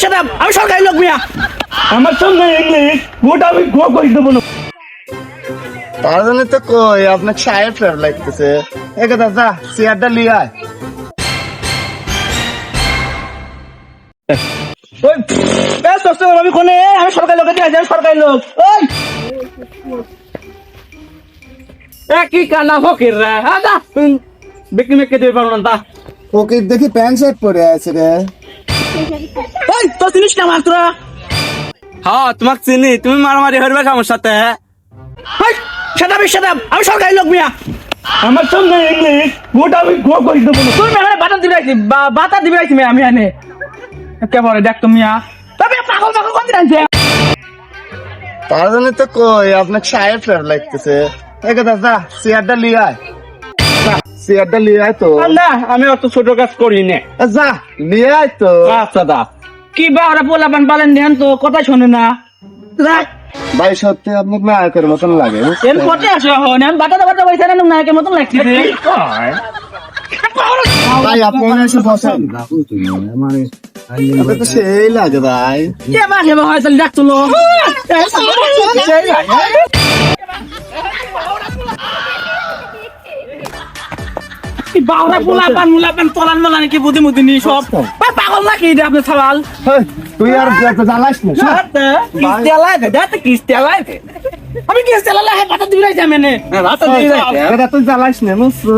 Shut up, আমি সরকারি লোক মিয়া। আমার সঙ্গে ইংলিশ গোটা আমি গো কই দেব না। তার জন্য তো কই আপনার সাহেব ফের লাগতেছে একে দাদা চেয়ারটা লিয়ে আয় ওই এ দোস্ত আমি কোনে আমি সরকারি লোক দিয়ে আমি সরকারি লোক। ওই এ কি কানা ফকির রে আদা বেকি মেকে দিতে পারো না তা। ওকে দেখি প্যান্ট শার্ট পরে আছে রে ওই তো চিনিস না মাত্র। হ্যাঁ তোমাকে চিনি, তুমি মারামারি করবে আমার সাথে। ওই শাট আপ, আমি সরকারি লোক মিয়া। আমার সঙ্গে ইংলিশ গোটা আমি গো কই দেব না। তুই মেরে বাতা দিবি আইছি বাতা দিবি আইছি আমি আনে কেমন দেখ তুমি তবে পাগল কোন দিন আনছে। তার জন্য তো কই আপনার সাহেব ফের লাগতেছে একে দাদা চেয়ারটা লিয়ে আয় চেয়ারটা লিয়ে আয় তো না আমি অত ছোট কাজ করি না। যা লিয়ে আয় তো আচ্ছা দা কি বা ওরা পোলাপান পালেন ধ্যান তো কথা শোনে না। ভাই সত্যি আপনার নায়কের মতন লাগে এর পথে আসো হন আমি বাটা পয়সা না নায়কের মতন লাগছে ভাই আপনি এসে বসেন আপনি তো সেই লাগে ভাই কে বা হে হয় তাহলে ডাক তুলো বাউরা মুলাপান তলান মলান কি বুদ্ধি মুদি নি সব পাগল নাকি এটা আপনি সওয়াল তুই আর জ্বালাস না আমি কি চালালে হে বাটা দিবি যাই মেনে বাটা দিবি যাই এটা তুই জ্বালাস না মুসু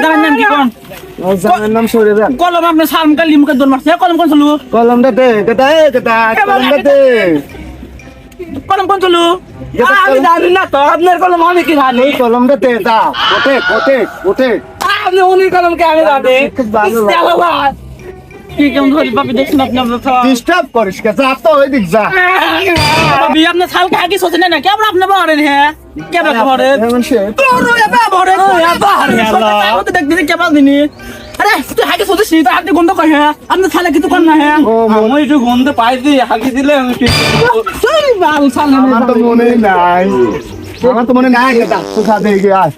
নাম কি কোন জানের নাম সরে যান কলম আপনি সালম কালি মুখে দোল মারছে কলম কোন চলু কলমটা দে কলমটা দে কলম কোন চলু আমি জানি না তো আপনার কলম আমি কি জানি কলমটা দে যা ওঠে আপনি উনি কলম কে আমি জানি খুব ভালো কি কেমন ধরি পাবি দেখছেন আপনি আপনার ডিস্টার্ব করিস কে যা তো ওই দিক যা পাবি আপনার সাল কাকি সোচেন না কেমন আপনি বলেন হ্যাঁ কেমন বলেন এমন সে তোর এবা বলেন আল্লাহ তো দেখ দিনে কেমন দিনি আরে তুই হাকি সোচিস নি তো আপনি গন্ধ কই হ্যাঁ আপনি সালে কিছু কর না হ্যাঁ আমি একটু গন্ধ পাইছি, হাগি দিলে আমি ঠিক তুই বাল সালে আমার তো মনে নাই এটা ডাক্তার সাথে গিয়ে আয়